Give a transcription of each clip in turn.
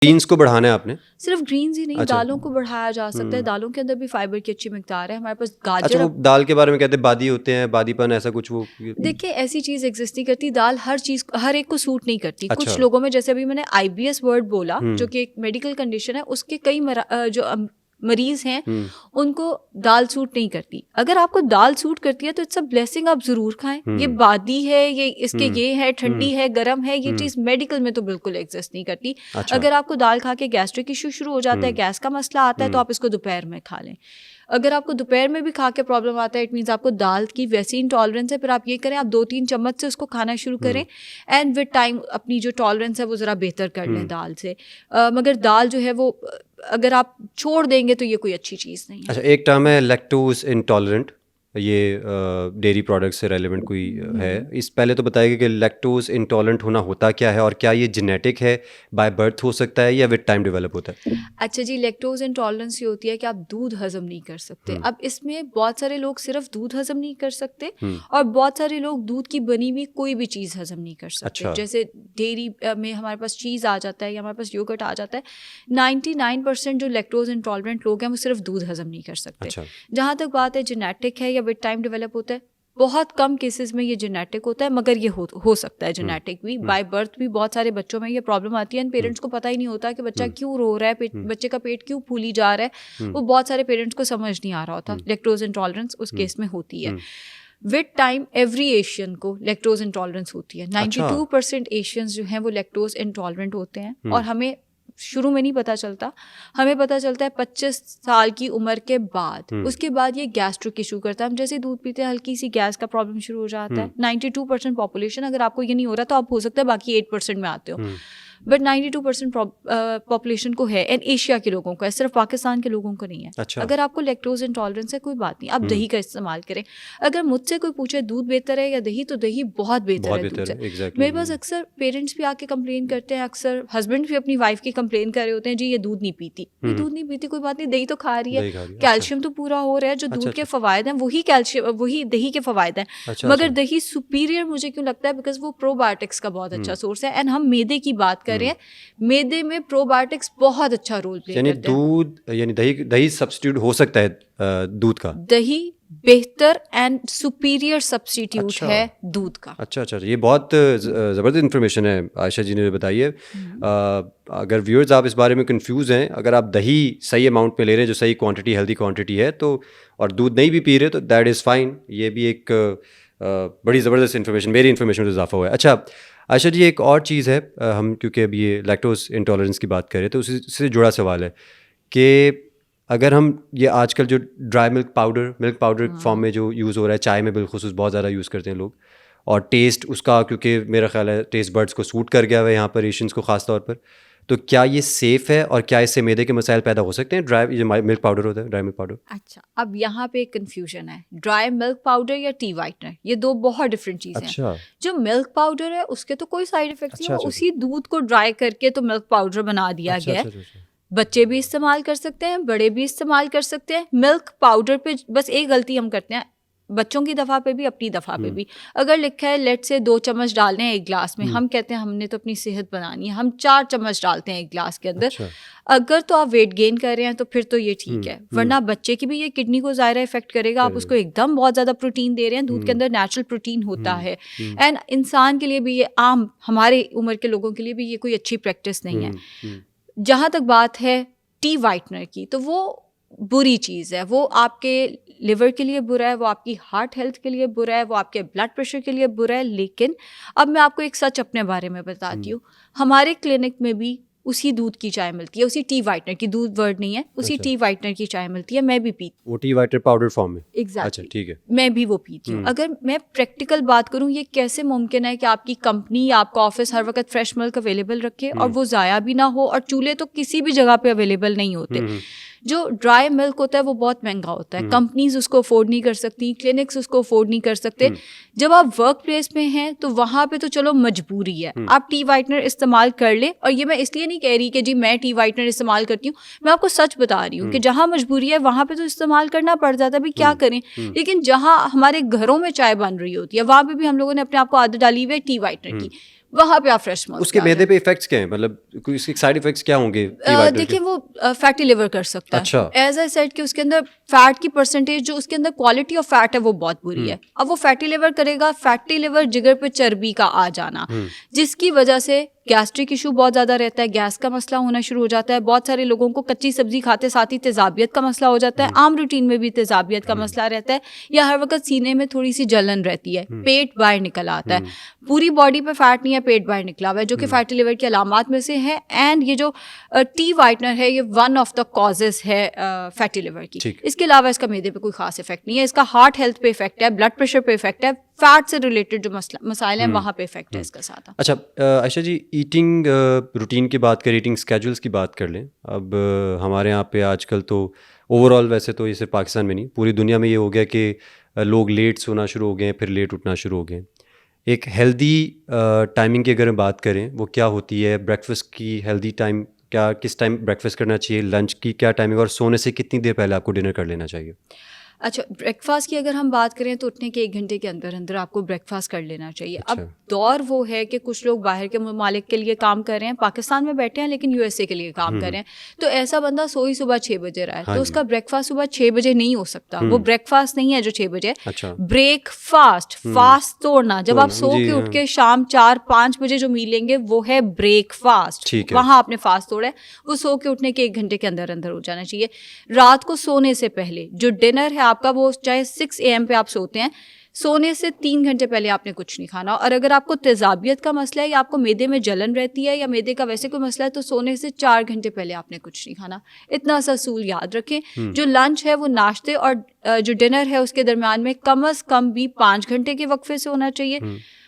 Green's को बढ़ाना है आपने? सिर्फ ग्रीन्स ही नहीं, अच्छा। दालों को बढ़ाया जा सकता है। दालों के अंदर भी फाइबर की अच्छी मिकदार है। हमारे पास गाजर, अच्छा, वो दाल के बारे में कहते हैं बादी होते हैं, बादीपन ऐसा कुछ वो। देखिए ऐसी चीज़ एग्जिस्ट नहीं करती। दाल हर एक को सूट नहीं करती। अच्छा। कुछ लोगों में, जैसे अभी मैंने IBS वर्ड बोला जो कि एक मेडिकल कंडीशन है, उसके कई मरीज हैं उनको दाल सूट नहीं करती। अगर आपको दाल सूट करती है तो इट्स अ ब्लेसिंग, आप जरूर खाएं। ये बादी है, ये इसके ये है, ठंडी है, गर्म है, ये चीज़ मेडिकल में तो बिल्कुल एग्जिस्ट नहीं करती। अच्छा। अगर आपको दाल खा के गैस्ट्रिक इशू शुरू हो जाता है, गैस का मसला आता है, तो आप इसको दोपहर में खा लें। अगर आपको दोपहर में भी खा के प्रॉब्लम आता है, इट मीन्स आपको दाल की वैसी इंटॉलरेंस है, फिर आप ये करें, आप 2-3 चम्मच से उसको खाना शुरू करें एंड विद टाइम अपनी जो टॉलरेंस है वो ज़रा बेहतर कर लें दाल से। मगर दाल जो है वो अगर आप छोड़ देंगे तो ये कोई अच्छी चीज़ नहीं है। अच्छा, एक टर्म है लैक्टोज इंटॉलरेंट, ये डेयरी प्रोडक्ट से रेलेवेंट कोई है? इस पहले तो बताइए कि लैक्टोज इंटॉलरेंट होना होता क्या है और क्या ये जेनेटिक है, बाय बर्थ हो सकता है या विद टाइम डेवलप होता है? अच्छा जी, लैक्टोज इंटॉलरेंस ये होती है कि आप दूध हजम नहीं कर सकते। अब इसमें बहुत सारे लोग सिर्फ दूध हजम नहीं कर सकते और बहुत सारे लोग दूध की बनी हुई कोई भी चीज़ हजम नहीं कर सकते। अच्छा। जैसे डेयरी में हमारे पास चीज़ आ जाता है या हमारे पास योगर्ट आ जाता है, 99% जो लैक्टोज इंटॉलरेंट लोग हैं वो सिर्फ दूध हजम नहीं कर सकते। अच्छा। जहाँ तक बात है जेनेटिक है या विद टाइम डेवलप होता है, बहुत कम केसेस में ये जेनेटिक होता है, मगर ये हो सकता है जेनेटिक भी। बाय बर्थ भी बहुत सारे बच्चों में ये प्रॉब्लम आती है एंड पेरेंट्स को पता ही नहीं होता कि बच्चा क्यों रो रहा है, बच्चे का पेट क्यों फूली जा रहा है। वो बहुत सारे पेरेंट्स को समझ नहीं आ रहा होता। लैक्टोज इंटॉलरेंस उस केस में होती है। विद टाइम एवरी एशियन को लैक्टोज इंटॉलरेंस होती है। 92% एशियंस जो हैं वो लैक्टोज इंटॉलरेंट होते हैं और हमें शुरू में नहीं पता चलता। हमें पता चलता है 25 साल की उम्र के बाद। उसके बाद ये गैस्ट्रिक इशू करता है। हम जैसे दूध पीते हैं हल्की सी गैस का प्रॉब्लम शुरू हो जाता है। 92% पॉपुलेशन, अगर आपको ये नहीं हो रहा तो आप हो सकता है बाकी 8% में आते हो, बट 92% पॉपुलेशन को है एंड एशिया के लोगों को है, सिर्फ पाकिस्तान के लोगों को नहीं है। अच्छा। अगर आपको लैक्टोज इंटॉलरेंस है कोई बात नहीं, आप दही का इस्तेमाल करें। अगर मुझसे कोई पूछे दूध बेहतर है या दही, तो दही बहुत बेहतर है दूध से। exactly। मेरे पास अक्सर पेरेंट्स भी आके कंप्लेन करते हैं, अक्सर हस्बैंड भी अपनी वाइफ की कंप्लेन कर रहे होते हैं, जी ये दूध नहीं पीती। ये दूध नहीं पीती कोई बात नहीं, दही तो खा रही है, कैल्शियम तो पूरा हो रहा है। जो दूध के फवायद हैं वही कैल्शियम, वही दही के फवायद हैं। मगर दही सुपीरियर मुझे क्यों लगता है, बिकॉज वो प्रोबायोटिक्स का बहुत अच्छा सोर्स है। एंड हम मैदे की बात कर रहे हैं, मैदे में प्रोबायोटिक्स बहुत अच्छा रोल प्ले करते हैं। यानी दूध, यानी दही सब्स्टिट्यूट हो सकता है दूध का? दही बेहतर एंड सुपीरियर सब्स्टिट्यूट है दूध का। अच्छा अच्छा, ये बहुत ज़बरदस्त इन्फॉर्मेशन है आयशा जी ने बताई है। अगर व्यूअर्स आप इस बारे में कंफ्यूज हैं, अगर आप दही सही अमाउंट पे ले रहे हैं, जो सही क्वांटिटी, हेल्दी क्वांटिटी है, तो और दूध नहीं भी पी रहे तो दैट इज़ फाइन। ये भी एक बड़ी ज़बरदस्त इन्फॉर्मेशन, मेरी इन्फॉर्मेशन में इजाफा हुआ है। अच्छा आयशा जी, एक और चीज़ है, हम क्योंकि अभी ये लैक्टोज इंटॉलरेंस की बात करें तो उससे जुड़ा सवाल है कि अगर हम ये आजकल जो ड्राई मिल्क पाउडर फॉर्म में जो यूज़ हो रहा है, चाय में बिलखुसूस बहुत ज़्यादा यूज़ करते हैं लोग, और टेस्ट उसका, क्योंकि मेरा ख्याल है टेस्ट बर्ड्स को सूट कर गया हुआ है यहाँ पर एशियंस को ख़ास तौर पर, तो क्या ये सेफ़ है और क्या इससे मैदे के मसाइल पैदा हो सकते हैं? ये मिल्क पाउडर होता है, ड्राई मिल्क पाउडर। अच्छा, अब यहाँ पे एक कन्फ्यूजन है, ड्राई मिल्क पाउडर या टी वाइटनर, ये दो बहुत डिफरेंट चीज़ें हैं। जो मिल्क पाउडर है उसके तो कोई साइड इफेक्ट्स नहीं है, उसी दूध को ड्राई करके तो मिल्क पाउडर बना दिया गया है। बच्चे भी इस्तेमाल कर सकते हैं, बड़े भी इस्तेमाल कर सकते हैं। मिल्क पाउडर पे बस एक गलती हम करते हैं, बच्चों की दफ़ा पे भी अपनी दफ़ा पे भी, अगर लिखा है लेट से 2 चम्मच डालने हैं एक गिलास में, हम कहते हैं हमने तो अपनी सेहत बनानी है, हम 4 चम्मच डालते हैं एक गिलास के अंदर। अगर तो आप वेट गेन कर रहे हैं तो फिर तो ये ठीक है, वरना बच्चे की भी ये किडनी को ज़ाहिर इफेक्ट करेगा। आप उसको एकदम बहुत ज़्यादा प्रोटीन दे रहे हैं, दूध के अंदर नेचुरल प्रोटीन होता है, एंड इंसान के लिए भी ये, आम हमारे उम्र के लोगों के लिए भी ये कोई अच्छी प्रैक्टिस नहीं है। जहाँ तक बात है टी वाइटनर की, तो वो बुरी चीज़ है, वो आपके लिवर के लिए बुरा है, वो आपकी हार्ट हेल्थ के लिए बुरा है, वो आपके ब्लड प्रेशर के लिए बुरा है। लेकिन अब मैं आपको एक सच अपने बारे में बताती हूँ, हमारे क्लिनिक में भी उसी दूध की चाय मिलती है, उसी टी वाइटनर की, दूध वर्ड नहीं है, उसी टी वाइटनर की चाय मिलती है। मैं भी पीती हूँ, वो टी वाइटनर पाउडर फॉर्म में। एग्जैक्टली। अच्छा, ठीक है, मैं भी वो पीती हूँ। अगर मैं प्रैक्टिकल बात करूँ, ये कैसे मुमकिन है कि आपकी कंपनी, आपका ऑफिस हर वक्त फ्रेश मिल्क अवेलेबल रखे और वो ज़ाया भी ना हो, और चूल्हे तो किसी भी जगह पे अवेलेबल नहीं होते। जो ड्राई मिल्क होता है वो बहुत महंगा होता है, कंपनीज उसको अफोर्ड नहीं कर सकती, क्लिनिक्स उसको अफोर्ड नहीं कर सकते। जब आप वर्क प्लेस में हैं तो वहाँ पे तो चलो मजबूरी है, आप टी वाइटनर इस्तेमाल कर लें। और ये मैं इसलिए नहीं कह रही कि जी मैं टी वाइटनर इस्तेमाल करती हूँ, मैं आपको सच बता रही हूँ कि जहाँ मजबूरी है वहाँ पे तो इस्तेमाल करना पड़ जाता है, भी क्या करें। लेकिन जहाँ हमारे घरों में चाय बन रही होती है, वहाँ पे भी हम लोगों ने अपने आप को आदत डाली हुई है टी वाइटनर की। वहाँ पे आप फ्रेश मस्क। उसके मैदे पे इफेक्ट्स क्या हैं, मतलब इसके साइड इफेक्ट्स क्या होंगे? देखिए वो फैटी लिवर कर सकता है। अच्छा। एज आई सेड कि उसके अंदर फैट की परसेंटेज, जो उसके अंदर क्वालिटी ऑफ फैट है वो बहुत बुरी है। अब वो फैटी लिवर करेगा, फैटी लिवर जिगर पे चर्बी का आ जाना, जिसकी वजह से गैस्ट्रिक इशू बहुत ज़्यादा रहता है, गैस का मसला होना शुरू हो जाता है। बहुत सारे लोगों को कच्ची सब्जी खाते साथ ही तेजाबियत का मसला हो जाता है। आम रूटीन में भी तेजाबियत का मसला रहता है, या हर वक्त सीने में थोड़ी सी जलन रहती है, पेट बाहर निकल आता है। पूरी बॉडी पे फैट नहीं है, पेट बाहर निकला हुआ है, जो कि फैटी लिवर की अलामात में से है। एंड ये जो टी वाइटनर है, ये वन ऑफ द कॉजेज है फैटी लिवर की। इसके अलावा इसका मैदे पे कोई खास इफेक्ट नहीं है। इसका हार्ट हेल्थ पे इफेक्ट है, ब्लड प्रेशर पे इफेक्ट है, फैट से रिलेटेड जो मसाइल हैं वहाँ पे इफेक्ट है इसका साथ। अच्छा आयशा जी, ईटिंग रूटीन की बात करें, ईटिंग स्केड्यूल्स की बात कर लें। अब हमारे यहाँ पे आजकल तो ओवरऑल, वैसे तो ये सिर्फ पाकिस्तान में नहीं, पूरी दुनिया में ये हो गया कि लोग लेट सोना शुरू हो गए, फिर लेट उठना शुरू हो गए। एक हेल्दी टाइमिंग की अगर हम बात करें, वो क्या होती है? ब्रेकफास्ट की हेल्दी टाइम क्या, किस टाइम ब्रेकफास्ट करना चाहिए? लंच की क्या टाइमिंग, और सोने से कितनी देर पहले आपको डिनर कर लेना चाहिए? अच्छा, ब्रेकफास्ट की अगर हम बात करें तो उठने के 1 घंटे के अंदर अंदर आपको ब्रेकफास्ट कर लेना चाहिए। अच्छा। अब दौर वो है कि कुछ लोग बाहर के ममालिक के लिए काम कर रहे हैं, पाकिस्तान में बैठे हैं लेकिन यूएसए के लिए काम कर रहे हैं, तो ऐसा बंदा सोई सुबह 6 बजे रहा है, हाँ तो उसका ब्रेकफास्ट सुबह 6 बजे नहीं हो सकता। वो ब्रेकफास्ट नहीं है जो 6 बजे। अच्छा। ब्रेकफास्ट, फास्ट तोड़ना, जब आप सो के हाँ। उठ के शाम 4-5 बजे जो मील लेंगे वो है ब्रेकफास्ट। वहां आपने फास्ट तोड़ा है, वो सो के उठने के 1 घंटे के अंदर अंदर हो जाना चाहिए। रात को सोने से पहले जो डिनर है आपका, वो चाहे 6 AM पे आप सोते हैं, सोने से 3 घंटे पहले आपने कुछ नहीं खाना। और अगर आपको तेजाबियत का मसला है, या आपको मैदे में जलन रहती है, या मैदे का वैसे कोई मसला है, तो सोने से 4 घंटे पहले आपने कुछ नहीं खाना। इतना सा असूल याद रखें। जो लंच है वो नाश्ते और जो डिनर है उसके दरमियान में कम अज़ कम भी 5 घंटे के वक्फे से होना चाहिए।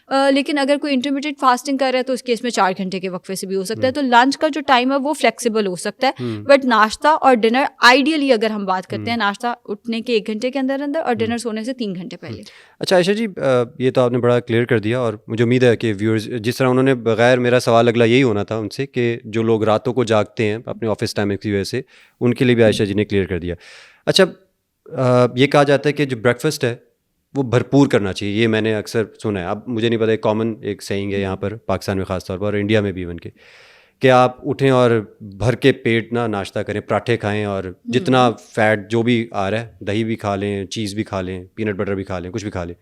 लेकिन अगर कोई इंटरमीडिएट फास्टिंग कर रहा है तो उस केस में 4 घंटे के वक्फे से भी हो सकता है। तो लंच का जो टाइम है वो फ्लेक्सिबल हो सकता है, बट नाश्ता और डिनर आइडियली अगर हम बात करते हैं, नाश्ता उठने के 1 घंटे के अंदर अंदर और डिनर सोने से 3 घंटे पहले। अच्छा आयशा जी, ये तो आपने बड़ा क्लियर कर दिया, और मुझे उम्मीद है कि व्यूअर्स, जिस तरह उन्होंने, बगैर मेरा सवाल अगला यही होना था उनसे कि जो लोग रातों को जागते हैं अपने ऑफिस टाइम की वजह से, उनके लिए भी आयशा जी ने क्लियर कर दिया। अच्छा, ये कहा जाता है कि जो ब्रेकफास्ट है वो भरपूर करना चाहिए, ये मैंने अक्सर सुना है। अब मुझे नहीं पता, एक कॉमन एक सेइंग है यहाँ पर पाकिस्तान में ख़ास तौर पर, और इंडिया में भी इवन के, कि आप उठें और भर के पेट ना नाश्ता करें, पराठे खाएं, और जितना फ़ैट जो भी आ रहा है, दही भी खा लें, चीज़ भी खा लें, पीनट बटर भी खा लें, कुछ भी खा लें।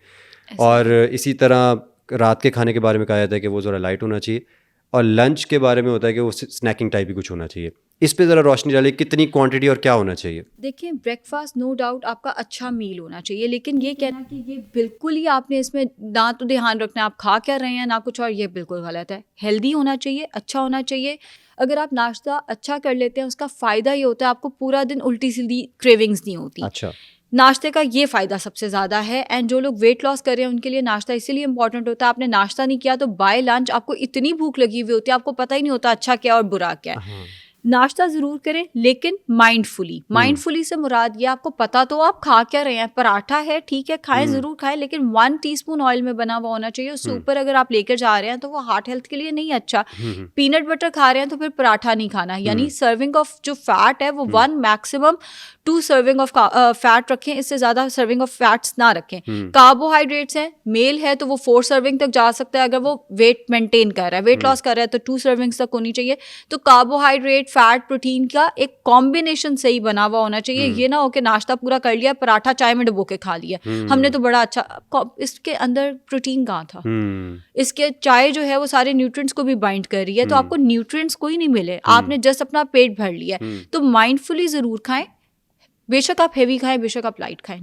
और इसी तरह रात के खाने के बारे में कहा जाता है कि वो ज़रा लाइट होना चाहिए, और लंच के बारे में होता है कि वो स्नैकिंग टाइप ही कुछ होना चाहिए। इस पे ज़रा रोशनी डालिए, कितनी क्वांटिटी और क्या होना चाहिए? देखिए, ब्रेकफास्ट नो डाउट आपका अच्छा मील होना चाहिए, लेकिन ये कहना कि ये बिल्कुल ही आपने इसमें ना तो ध्यान रखना है आप खा क्या रहे हैं ना कुछ और, ये बिल्कुल गलत है। हेल्दी होना चाहिए, अच्छा होना चाहिए। अगर आप नाश्ता अच्छा कर लेते हैं, उसका फ़ायदा ये होता है आपको पूरा दिन उल्टी सीधी क्रेविंग्स नहीं होती। अच्छा। नाश्ते का ये फ़ायदा सबसे ज़्यादा है। एंड जो लोग वेट लॉस कर रहे हैं उनके लिए नाश्ता इसीलिए इंपॉर्टेंट होता है। आपने नाश्ता नहीं किया तो बाय लंच आपको इतनी भूख लगी हुई होती है, आपको पता ही नहीं होता अच्छा क्या और बुरा क्या है। नाश्ता ज़रूर करें, लेकिन माइंडफुली से मुराद ये आपको पता तो आप खा क्या रहे हैं। पराठा है, ठीक है, खाएं, ज़रूर खाएं, लेकिन 1 टीस्पून ऑयल में बना हुआ होना चाहिए। उससे ऊपर अगर आप लेकर जा रहे हैं तो वो हार्ट हेल्थ के लिए नहीं अच्छा। पीनट बटर खा रहे हैं तो फिर पराठा नहीं खाना। यानी सर्विंग ऑफ जो फैट है वो 1 मैक्सिमम 2 सर्विंग ऑफ फैट रखें, इससे ज़्यादा सर्विंग ऑफ फैट्स ना रखें। कार्बोहाइड्रेट्स हैं, मेल है तो वो 4 सर्विंग तक जा सकता है। अगर वो वेट मेंटेन कर रहा है, वेट लॉस कर रहा है, तो 2 सर्विंग्स तक होनी चाहिए। तो कार्बोहाइड्रेट, फैट, प्रोटीन का एक कॉम्बिनेशन सही बना हुआ होना चाहिए। ये ना हो कि नाश्ता पूरा कर लिया, पराठा चाय में डुबो के खा लिया हमने तो बड़ा अच्छा, इसके अंदर प्रोटीन कहाँ था? इसके चाय जो है वो सारे न्यूट्रिएंट्स को भी बाइंड कर रही है, तो आपको न्यूट्रिएंट्स कोई नहीं मिले, आपने जस्ट अपना पेट भर लिया। तो माइंडफुली ज़रूर खाएं, बेशक आप हेवी खाएं, बेशक आप लाइट खाएं।